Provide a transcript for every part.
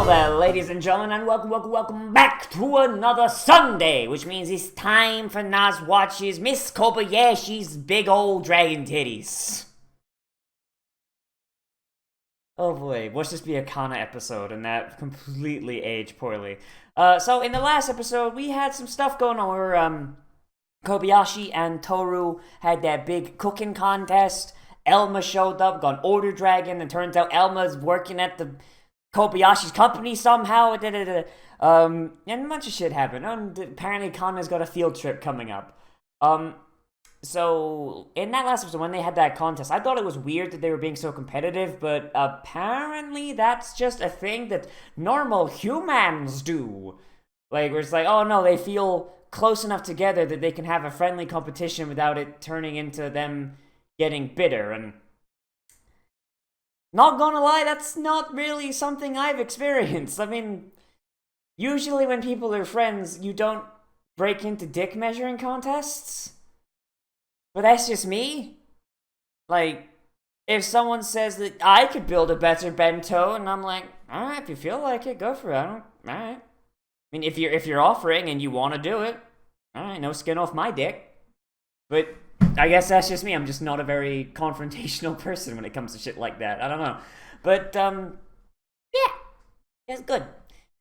Hello there, ladies and gentlemen, and welcome back to another Sunday, which means it's time for Nozz watches Miss Kobayashi's big old dragon titties. Oh boy, watch this be a Kana episode, and that completely aged poorly. So in the last episode, we had some stuff going on where, Kobayashi and Toru had that big cooking contest. Elma showed up, got an order dragon, and turns out Elma's working at the Kobayashi's company somehow. And a bunch of shit happened. Apparently, Kana's got a field trip coming up. So in that last episode, when they had that contest, I thought it was weird that they were being so competitive, but apparently that's just a thing that normal humans do. Like, where it's like, oh no, they feel close enough together that they can have a friendly competition without it turning into them getting bitter. And not gonna lie, that's not really something I've experienced. I mean, usually when people are friends, you don't break into dick measuring contests. But that's just me. Like, if someone says that I could build a better bento, and I'm like, alright, if you feel like it, go for it. Alright. I mean, if you're offering and you want to do it, alright, no skin off my dick. But I guess that's just me. I'm just not a very confrontational person when it comes to shit like that. I don't know. But, yeah. It's good.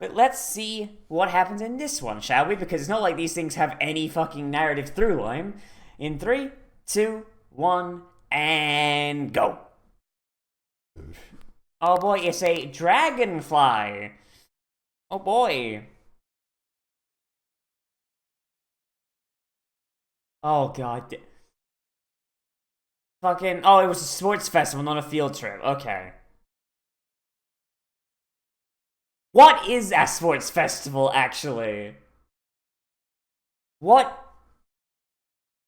But let's see what happens in this one, shall we? Because it's not like these things have any fucking narrative through line. In 3, 2, 1, and go. Oh boy, it's a dragonfly. Oh boy. Oh god. Fucking, oh, it was a sports festival, not a field trip. Okay. What is a sports festival, actually? What?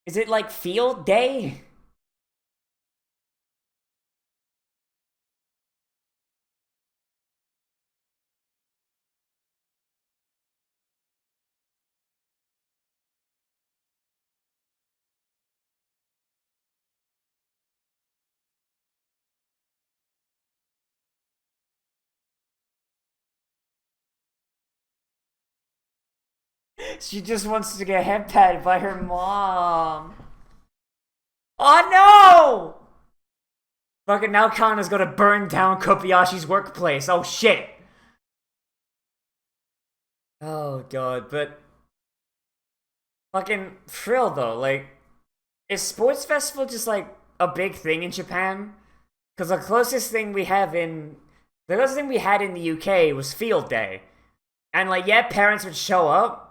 Is it like field day? She just wants to get head patted by her mom. Oh no! Fucking now Kana's gonna burn down Kobayashi's workplace. Oh shit. Oh god, but fucking Frill though, like, is sports festival just like a big thing in Japan? Because the closest thing we have in the closest thing we had in the UK was field day. And like, yeah, parents would show up,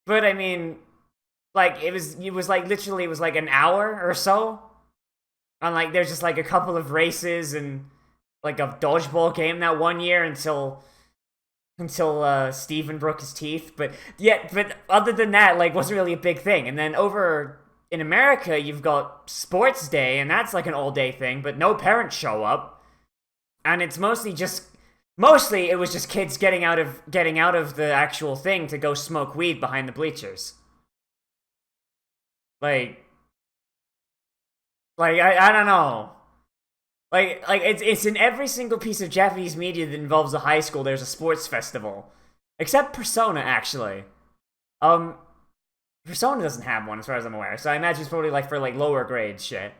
but I mean, like it was like literally it was like an hour or so. And like there's just like a couple of races and like a dodgeball game that one year until Steven broke his teeth. But yeah, but other than that, like, wasn't really a big thing. And then over in America, you've got sports day, and that's like an all day thing, but no parents show up. And it's mostly it was just kids getting out of the actual thing to go smoke weed behind the bleachers. Like I don't know. Like it's in every single piece of Japanese media that involves a high school. There's a sports festival, except Persona actually. Um, Persona doesn't have one as far as I'm aware, so I imagine it's probably like for like lower grade shit.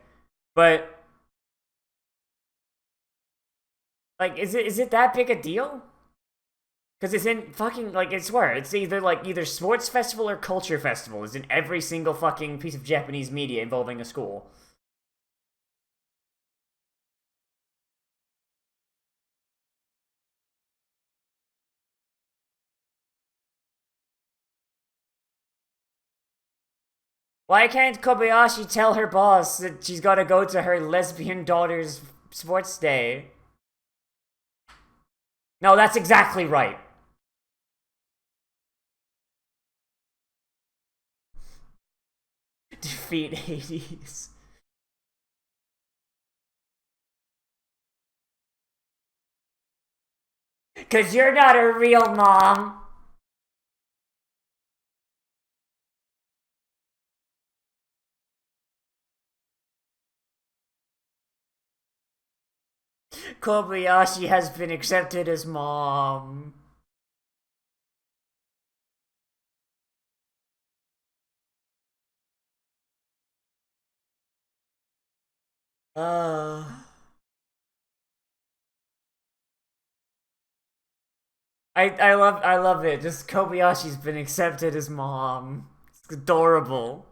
But like, is it that big a deal? Because it's in fucking, like, I swear it's either sports festival or culture festival. It's in every single fucking piece of Japanese media involving a school. Why can't Kobayashi tell her boss that she's got to go to her lesbian daughter's sports day? No, that's exactly right. Defeat Hades. Cause you're not a real mom. Kobayashi has been accepted as mom. Uh, I love it. Just Kobayashi's been accepted as mom. It's adorable.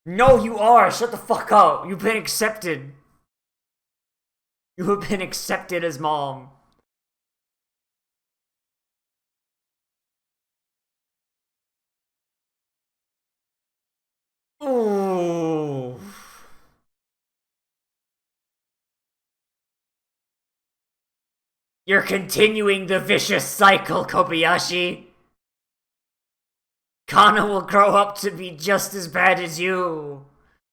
No, you are. Shut the fuck up. You've been accepted. You have been accepted as mom. Ooh. You're continuing the vicious cycle, Kobayashi. Kana will grow up to be just as bad as you.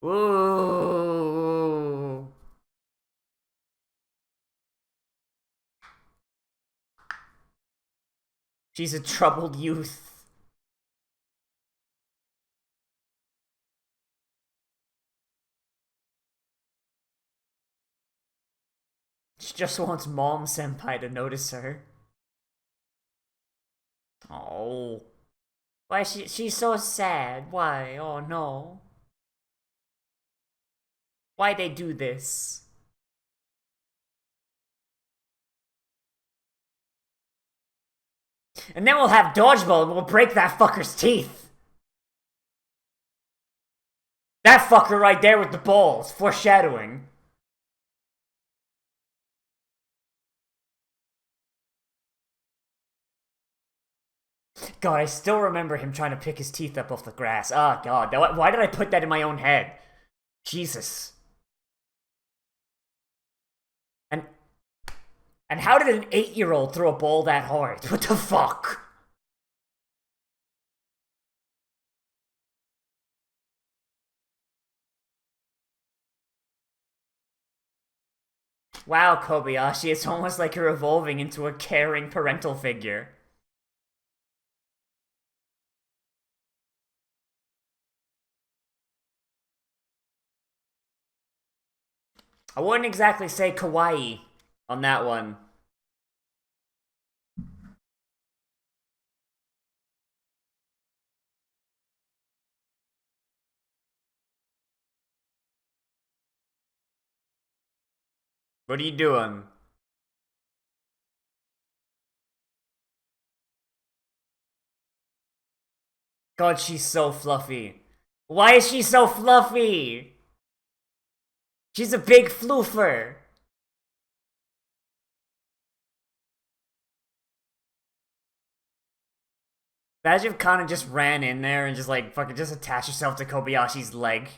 Ooh. She's a troubled youth. She just wants Mom Senpai to notice her. Oh. Why she's so sad? Why? Oh no. Why they do this? And then we'll have dodgeball and we'll break that fucker's teeth. That fucker right there with the balls. Foreshadowing. God, I still remember him trying to pick his teeth up off the grass. Oh, God. Why did I put that in my own head? Jesus. And how did an 8-year-old throw a ball that hard? What the fuck? Wow, Kobayashi, it's almost like you're evolving into a caring parental figure. I wouldn't exactly say kawaii on that one. What are you doing? God, she's so fluffy. Why is she so fluffy? She's a big floofer. Imagine if Kana just ran in there and just like fucking just attached herself to Kobayashi's leg.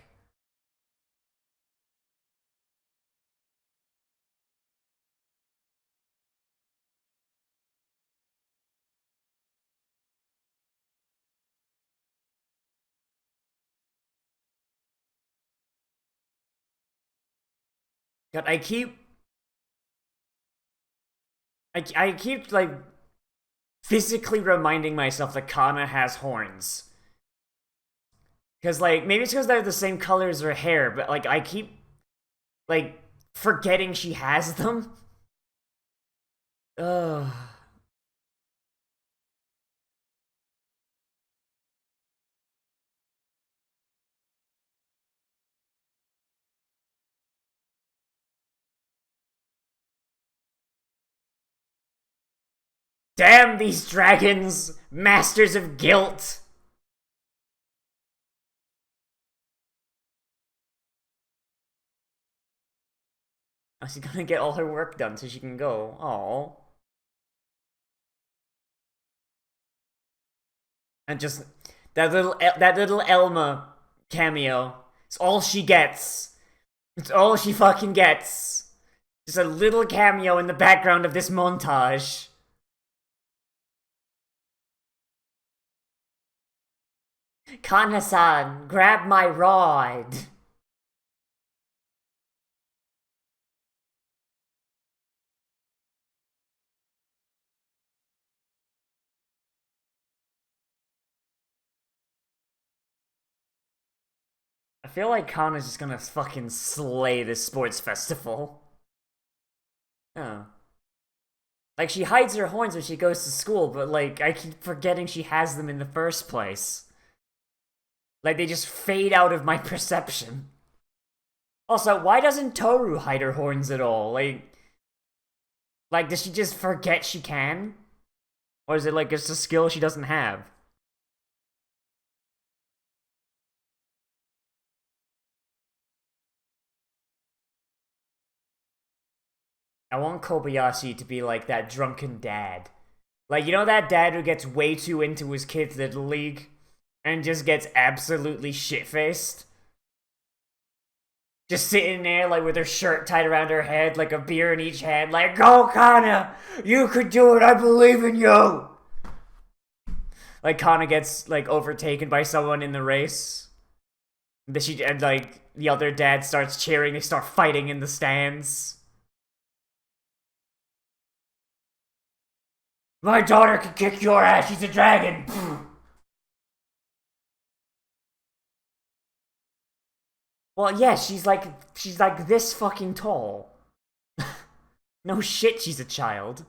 God, I keep like physically reminding myself that Kana has horns. Cause like maybe it's because they're the same color as her hair, but like I keep like forgetting she has them. Ugh. Damn these dragons, masters of guilt. Oh, she's gonna get all her work done so she can go. Oh. And just that little Elma cameo. It's all she gets. It's all she fucking gets. Just a little cameo in the background of this montage. Kana-san, grab my rod. feel like Kana's just gonna fucking slay this sports festival. Oh. Like, she hides her horns when she goes to school, but, like, I keep forgetting she has them in the first place. Like, they just fade out of my perception. Also, why doesn't Toru hide her horns at all? Like, does she just forget she can? Or is it, like, it's a skill she doesn't have? I want Kobayashi to be like that drunken dad. Like, you know that dad who gets way too into his kid's Little League? And just gets absolutely shit-faced? Just sitting there, like, with her shirt tied around her head, like a beer in each hand, like, go, Kana! You could do it, I believe in you! Like, Kana gets, like, overtaken by someone in the race. And, like, the other dad starts cheering, they start fighting in the stands. My daughter can kick your ass, she's a dragon! Well, yeah, she's like this fucking tall. No shit, she's a child.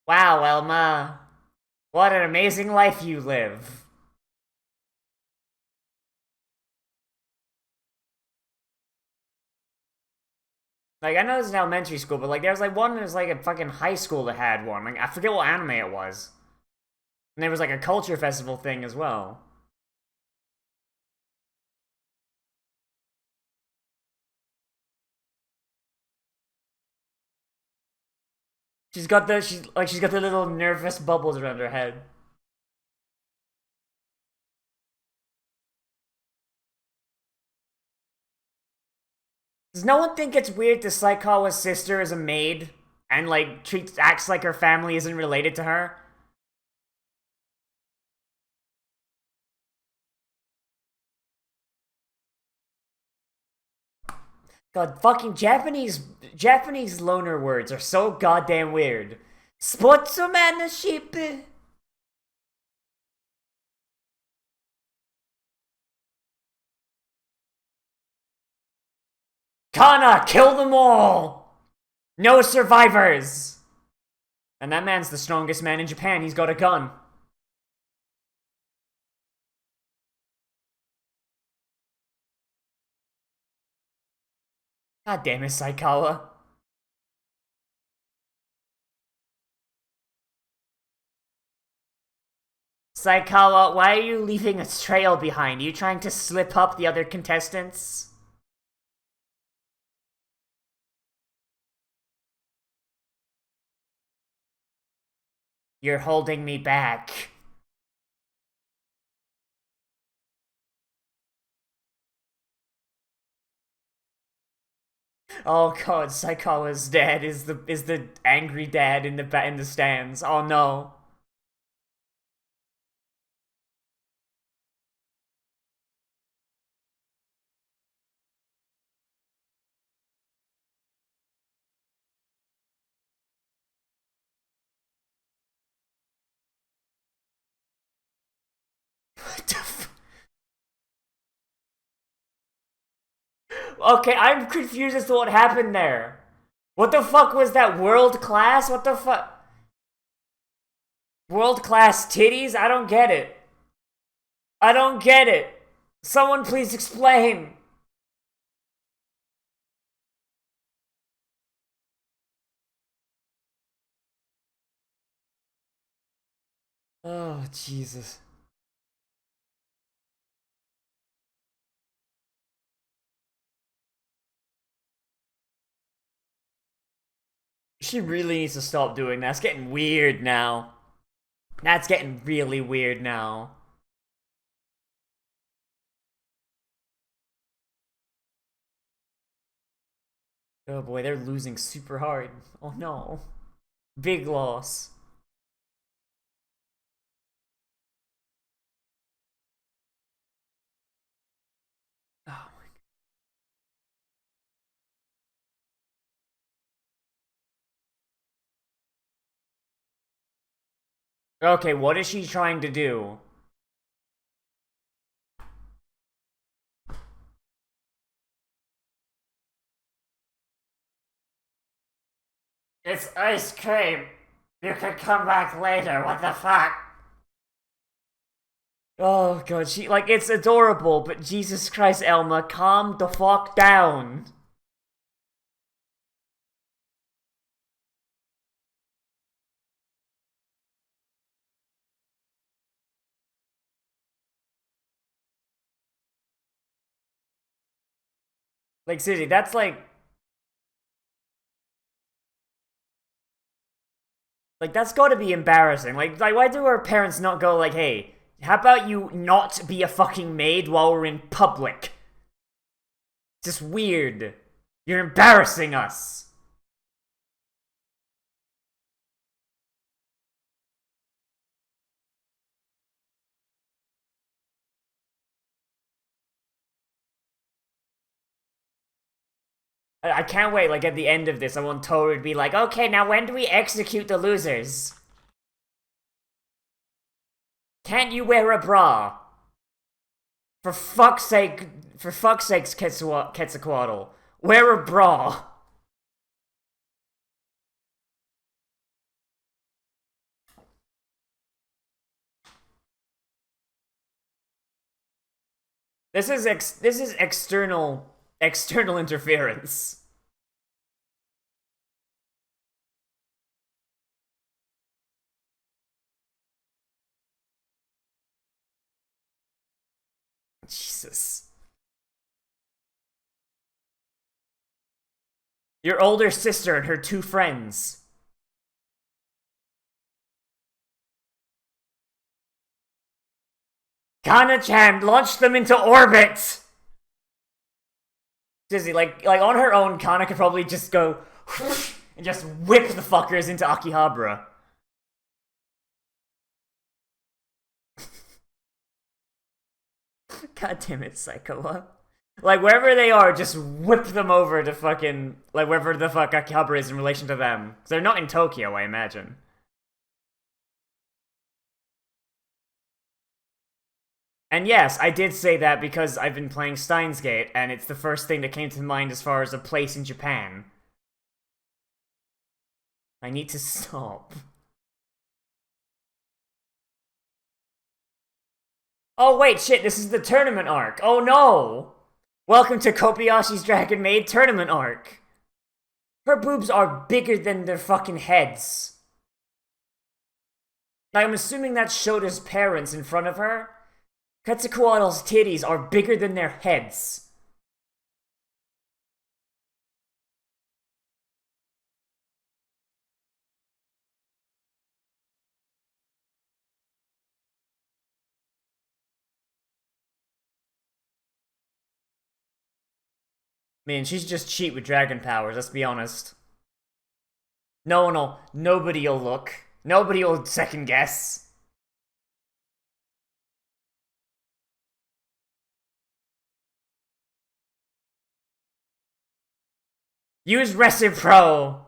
Wow, Elma. What an amazing life you live. Like, I know this is an elementary school, but, like, there was, like, one that was, like, a fucking high school that had one. Like, I forget what anime it was. And there was, like, a culture festival thing as well. She's got the little nervous bubbles around her head. Does no one think it's weird that Saikawa's sister is a maid and, like, acts like her family isn't related to her? God, fucking Japanese loner words are so goddamn weird. Sportsmanship. Kana, kill them all. No survivors. And that man's the strongest man in Japan. He's got a gun. God damn it, Saikawa. Saikawa, why are you leaving a trail behind? Are you trying to slip up the other contestants? You're holding me back. Oh god, Saikawa's dad is the angry dad in the stands. Oh no. What the Okay, I'm confused as to what happened there. What the fuck was that? World class? What the fuck? World class titties? I don't get it. I don't get it. Someone please explain. Oh, Jesus. She really needs to stop doing that. It's getting weird now. That's getting really weird now. Oh boy, they're losing super hard. Oh no. Big loss. Okay, what is she trying to do? It's ice cream. You can come back later. What the fuck? Oh god, it's adorable, but Jesus Christ, Elma, calm the fuck down. Like, seriously, that's gotta be embarrassing. Why do our parents not go like, hey, how about you not be a fucking maid while we're in public? Just weird. You're embarrassing us. I can't wait, like, at the end of this, I want Toru to be like, okay, now when do we execute the losers? Can't you wear a bra? For fuck's sake, Quetzalcoatl, wear a bra. This is external interference. Jesus. Your older sister and her two friends. Kana-chan launched them into orbit! Dizzy, like on her own, Kana could probably just go and just whip the fuckers into Akihabara. God damn it, Psycho. Like, wherever they are, just whip them over to fucking, like, wherever the fuck Akihabara is in relation to them. Because they're not in Tokyo, I imagine. And yes, I did say that because I've been playing Steins Gate, and it's the first thing that came to mind as far as a place in Japan. I need to stop. Oh wait, shit, this is the tournament arc. Oh no! Welcome to Kobayashi's Dragon Maid tournament arc. Her boobs are bigger than their fucking heads. I'm assuming that's Shota's parents in front of her. Quetzalcoatl's titties are bigger than their heads. Man, she's just cheat with dragon powers, let's be honest. Nobody'll look. Nobody'll second guess. Use Recipro!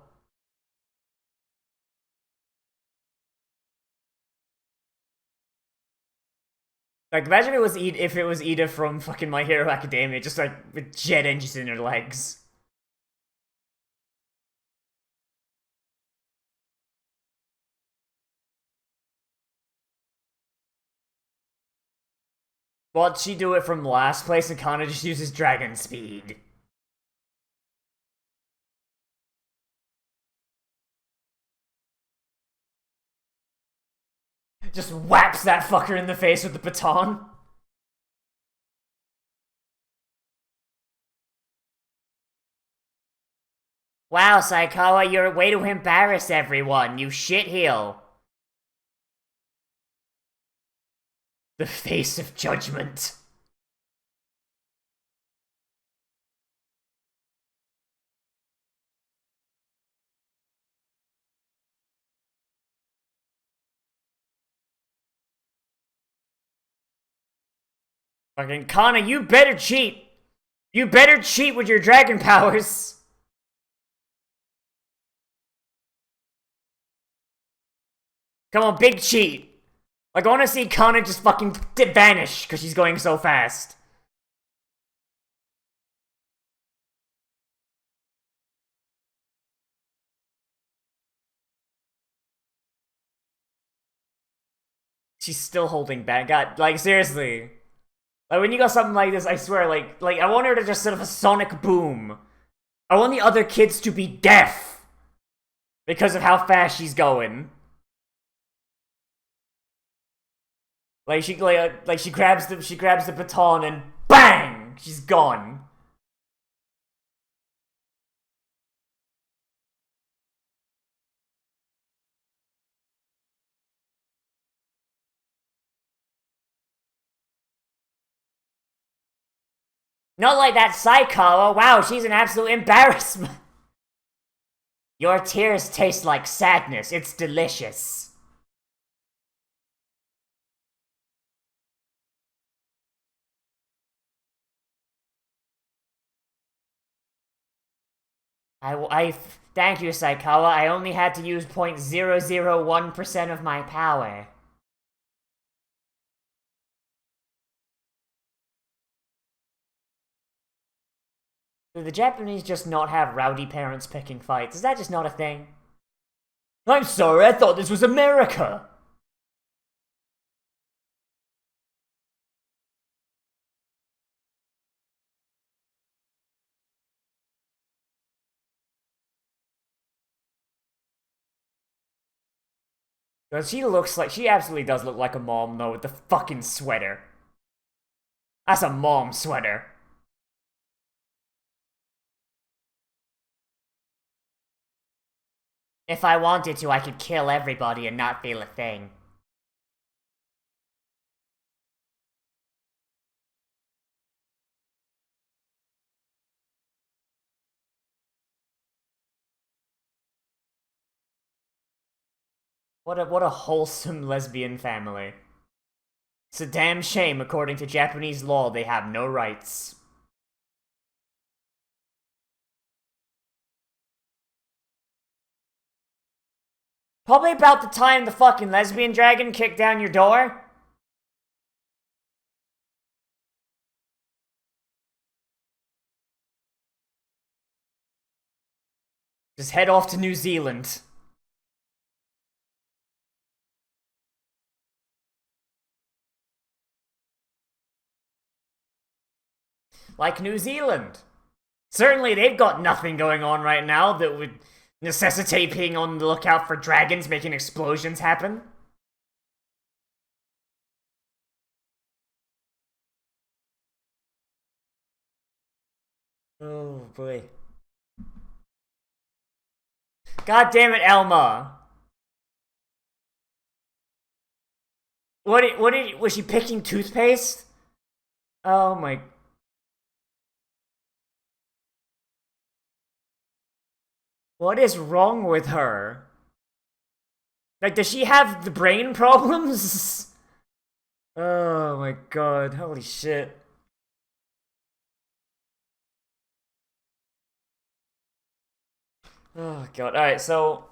Like, imagine if it was Ida from fucking My Hero Academia, just like with jet engines in her legs. Why'd she do it from last place and Kana just uses dragon speed? Just whaps that fucker in the face with the baton. Wow, Saikawa, you're way to embarrass everyone, you shitheel. The face of judgment. Fucking Kana, you better cheat! You better cheat with your dragon powers! Come on, big cheat. Like, I want to see Kana just fucking vanish because she's going so fast. She's still holding back. God, like, seriously. Like, when you got something like this, I swear, like, I want her to just sort of a sonic boom. I want the other kids to be deaf because of how fast she's going. Like she grabs the baton and bang, she's gone. Not like that Saikawa. Wow, she's an absolute embarrassment. Your tears taste like sadness. It's delicious. Thank you, Saikawa. I only had to use 0.001% of my power. Do the Japanese just not have rowdy parents picking fights? Is that just not a thing? I'm sorry, I thought this was America! Because she absolutely does look like a mom, though, with the fucking sweater. That's a mom sweater. If I wanted to, I could kill everybody and not feel a thing. What a wholesome lesbian family. It's a damn shame, according to Japanese law, they have no rights. Probably about the time the fucking lesbian dragon kicked down your door. Just head off to New Zealand. Like New Zealand. Certainly they've got nothing going on right now that would necessitate being on the lookout for dragons making explosions happen. Oh boy. God damn it, Elma. Was she picking toothpaste? Oh my. What is wrong with her? Like, does she have the brain problems? Oh my god, holy shit. Oh god, alright, so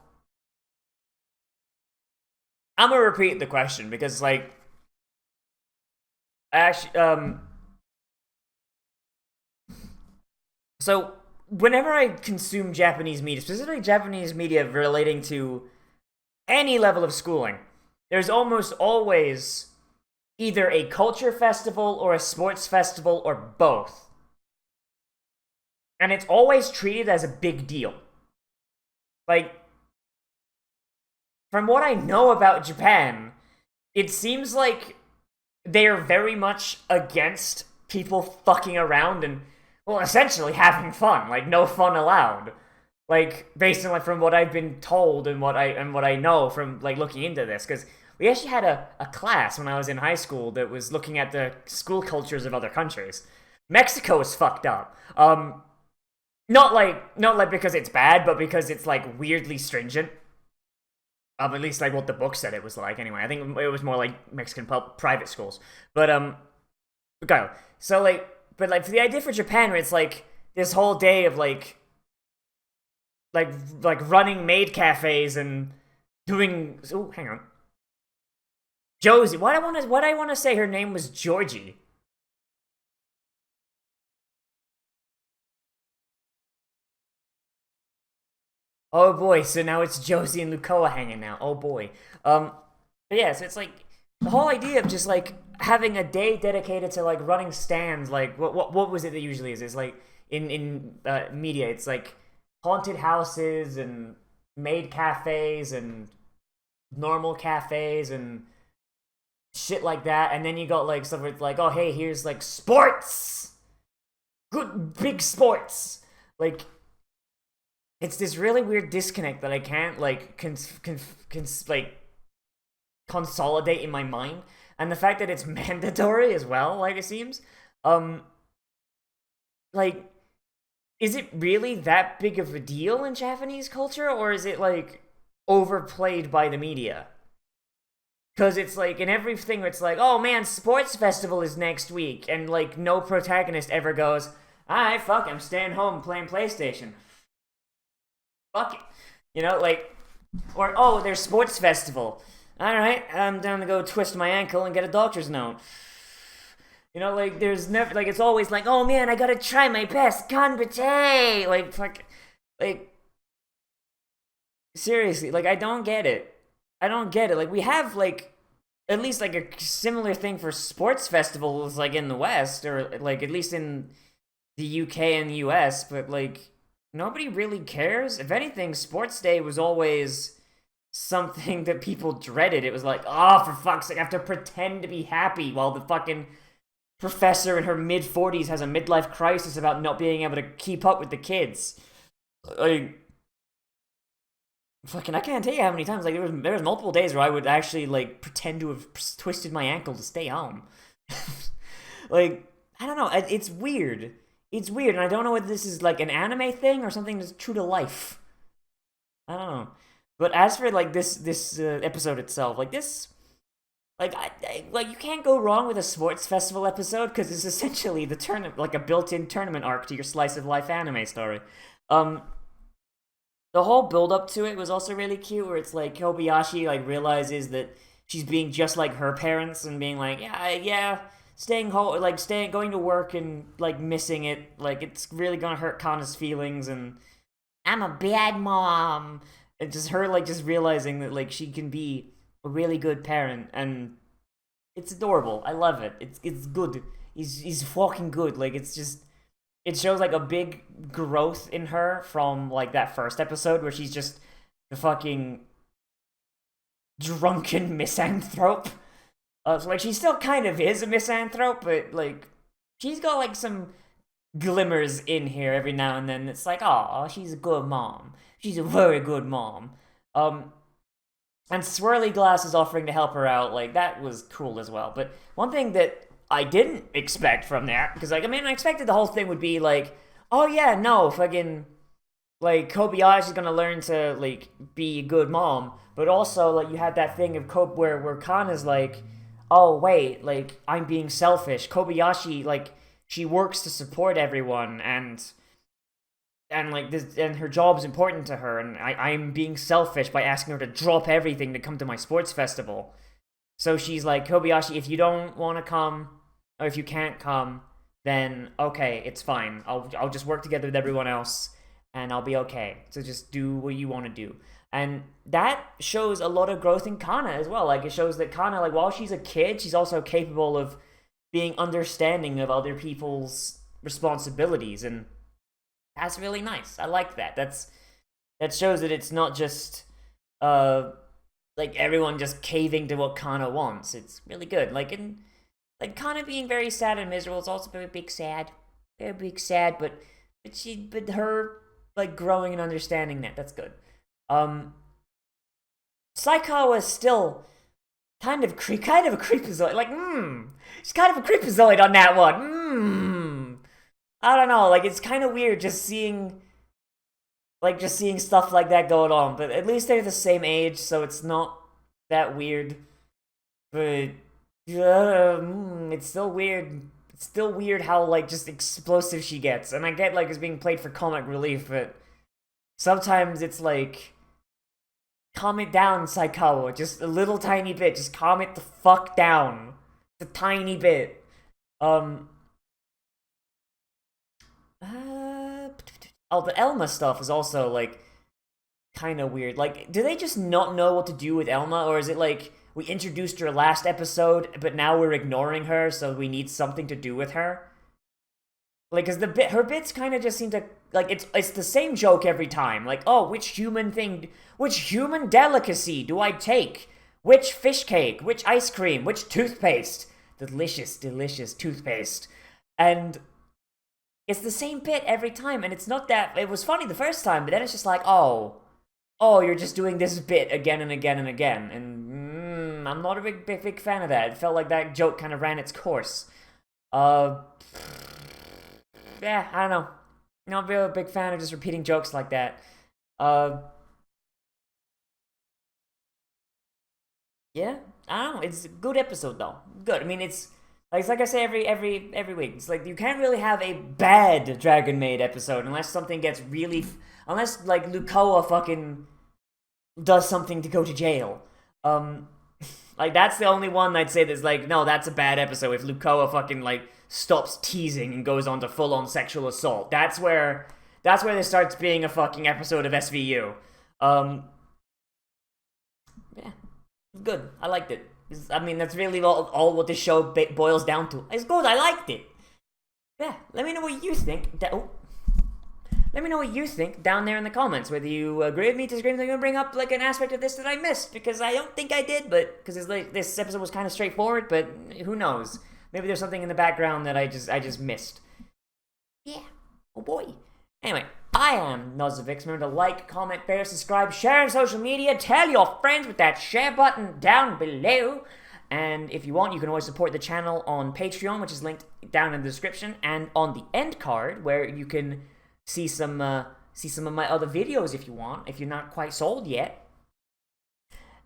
I'm gonna repeat the question because, like, actually, so whenever I consume Japanese media, specifically Japanese media relating to any level of schooling, there's almost always either a culture festival or a sports festival or both. And it's always treated as a big deal. Like, from what I know about Japan, it seems like they are very much against people fucking around and, well, essentially having fun. Like, no fun allowed. Like, based on, like, from what I've been told and what I know from, like, looking into this, because we actually had a class when I was in high school that was looking at the school cultures of other countries. Mexico is fucked up. Not like because it's bad, but because it's, like, weirdly stringent. At least, like, what the book said it was like, anyway. I think it was more like Mexican private schools. But, okay. So, like, but, like, for the idea for Japan, where it's, like, this whole day of, like running maid cafes and doing... Oh, hang on. Josie. What I want to say her name was Georgie. Oh boy, so now it's Josie and Lukoa hanging out. Oh boy. But yeah, so it's like the whole idea of just like having a day dedicated to like running stands. Like what was it that usually is? It's like in media, it's like haunted houses and maid cafes and normal cafes and shit like that. And then you got like stuff where it's like, oh hey, here's like sports, good big sports. Like it's this really weird disconnect that I can't like like consolidate in my mind, and the fact that it's mandatory as well, like it seems, um, like, is it really that big of a deal in Japanese culture, or is it like overplayed by the media? Because it's like in everything, it's like, oh man, sports festival is next week, and like no protagonist ever goes, alright, fuck, I'm staying home playing PlayStation. Fuck it. You know, like, or, oh, there's sports festival. Alright, I'm down to go twist my ankle and get a doctor's note. You know, like, there's never, like, it's always like, oh man, I gotta try my best, kanbate! Like, fuck, like, seriously, like, I don't get it. I don't get it. Like, we have, like, at least, like, a similar thing for sports festivals, like, in the West, or, like, at least in the UK and the US, but, like, nobody really cares. If anything, Sports Day was always something that people dreaded. It was like, oh, for fuck's sake, I have to pretend to be happy while the fucking professor in her mid-40s has a midlife crisis about not being able to keep up with the kids. Like, fucking, I can't tell you how many times, like, there was multiple days where I would actually, like, pretend to have twisted my ankle to stay home. Like, I don't know, it's weird. It's weird, and I don't know whether this is, like, an anime thing or something that's true to life. I don't know. But as for like this episode itself, like this, like like you can't go wrong with a sports festival episode because it's essentially the tournament, like a built-in tournament arc to your slice of life anime story. Um, the whole build up to it was also really cute, where it's like Kobayashi like realizes that she's being just like her parents and being like, yeah, staying home, like staying, going to work and like missing it, like it's really gonna hurt Kana's feelings, and I'm a bad mom. And just her like just realizing that like she can be a really good parent, and it's adorable. I love it. It's good. He's fucking good. Like it's just, it shows like a big growth in her from like that first episode where she's just the fucking drunken misanthrope. So like she still kind of is a misanthrope, but like she's got like some glimmers in here every now and then. It's like, oh, she's a good mom. She's a very good mom. And Swirly Glass is offering to help her out. Like, that was cool as well. But one thing that I didn't expect from that, because, like, I mean, I expected the whole thing would be like, oh yeah, no, fucking, like, Kobayashi's gonna learn to, like, be a good mom. But also, like, you had that thing of where Kana's like, oh, wait, like, I'm being selfish. Kobayashi, like, she works to support everyone, and like this, and her job's important to her, and I'm being selfish by asking her to drop everything to come to my sports festival. So she's like, Kobayashi, if you don't want to come, or if you can't come, then okay, it's fine. I'll just work together with everyone else, and I'll be okay. So just do what you want to do. And that shows a lot of growth in Kana as well. Like, it shows that Kana, like, while she's a kid, she's also capable of being understanding of other people's responsibilities, and that's really nice. I like that. That shows that it's not just like everyone just caving to what Kana wants. It's really good. Like Kana being very sad and miserable is also very big sad. Very big sad, but her like growing and understanding that's good. Saikawa is still kind of a creepazoid. Like, she's kind of a creepazoid on that one. I don't know, like, it's kind of weird just seeing stuff like that going on, but at least they're the same age, so it's not that weird. But, it's still weird. It's still weird how, like, just explosive she gets. And I get, like, it's being played for comic relief, but sometimes it's, like, calm it down, Saikawa. Just a little tiny bit. Just calm it the fuck down. Just a tiny bit. Oh, the Elma stuff is also, like, kind of weird. Like, do they just not know what to do with Elma? Or is it like, we introduced her last episode, but now we're ignoring her, so we need something to do with her? Like, cause her bits kind of just seem to, like, it's the same joke every time. Like, oh, which human delicacy do I take? Which fish cake? Which ice cream? Which toothpaste? Delicious, delicious toothpaste. And it's the same bit every time, and it's not that, it was funny the first time, but then it's just like, oh, you're just doing this bit again and again and again, and I'm not a big fan of that. It felt like that joke kind of ran its course. Yeah, I don't know. Not really a big fan of just repeating jokes like that. Yeah, I don't know. It's a good episode though. Good. I mean, it's like I say every week. It's like you can't really have a bad Dragon Maid episode unless something gets really, unless like Lukoa fucking does something to go to jail. Like that's the only one I'd say that's like, no, that's a bad episode. If Lukoa fucking like stops teasing and goes on to full-on sexual assault, that's where this starts being a fucking episode of SVU. Yeah, good. I liked it. I mean, that's really all what this show boils down to. It's good. I liked it. Yeah, let me know what you think. Let me know what you think down there in the comments. Whether you agree with me, disagree with me, I'm gonna bring up like an aspect of this that I missed, because I don't think I did, but because like this episode was kind of straightforward, but who knows? Maybe there's something in the background that I just missed. Yeah. Oh boy. Anyway, I am Nozz. Remember to like, comment, share, subscribe, share on social media, tell your friends with that share button down below. And if you want, you can always support the channel on Patreon, which is linked down in the description, and on the end card, where you can see some of my other videos if you want, if you're not quite sold yet.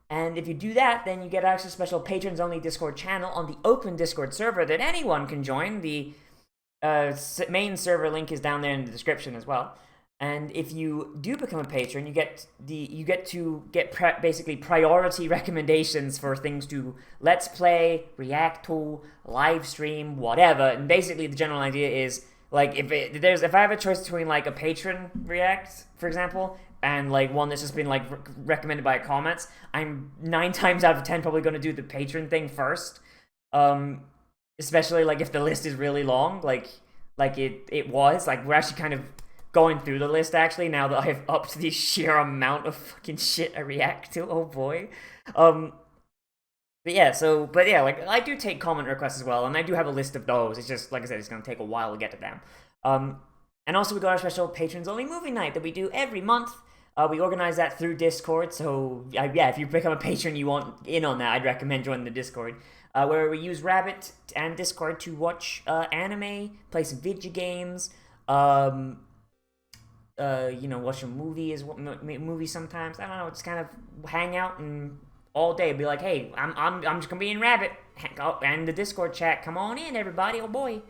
And if you do that, then you get access to a special patrons-only Discord channel on the open Discord server that anyone can join. The main server link is down there in the description as well. And if you do become a patron, you get to get basically priority recommendations for things to let's play, react to, live stream, whatever. And basically, the general idea is like if I have a choice between like a patron react, for example, and like one that's just been like recommended by comments, I'm 9 times out of 10 probably going to do the patron thing first. Especially like if the list is really long, like it was. Like we're actually kind of going through the list actually now that I've upped the sheer amount of fucking shit I react to. Oh boy. But yeah, like I do take comment requests as well, and I do have a list of those. It's just like I said, it's gonna take a while to get to them. And also we got our special patrons only movie night that we do every month. We organize that through Discord, so yeah, if you become a patron, you want in on that, I'd recommend joining the Discord. Where we use Rabbit and Discord to watch anime, play some video games, watch a movie sometimes. I don't know, just kind of hang out and all day be like, hey, I'm just gonna be in Rabbit, and the Discord chat. Come on in, everybody. Oh boy.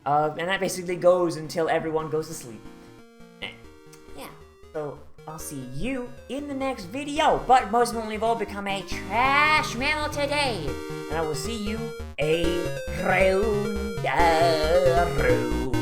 And that basically goes until everyone goes to sleep. Yeah. So I'll see you in the next video. But most importantly of all, become a trash mammal today. And I will see you around the road.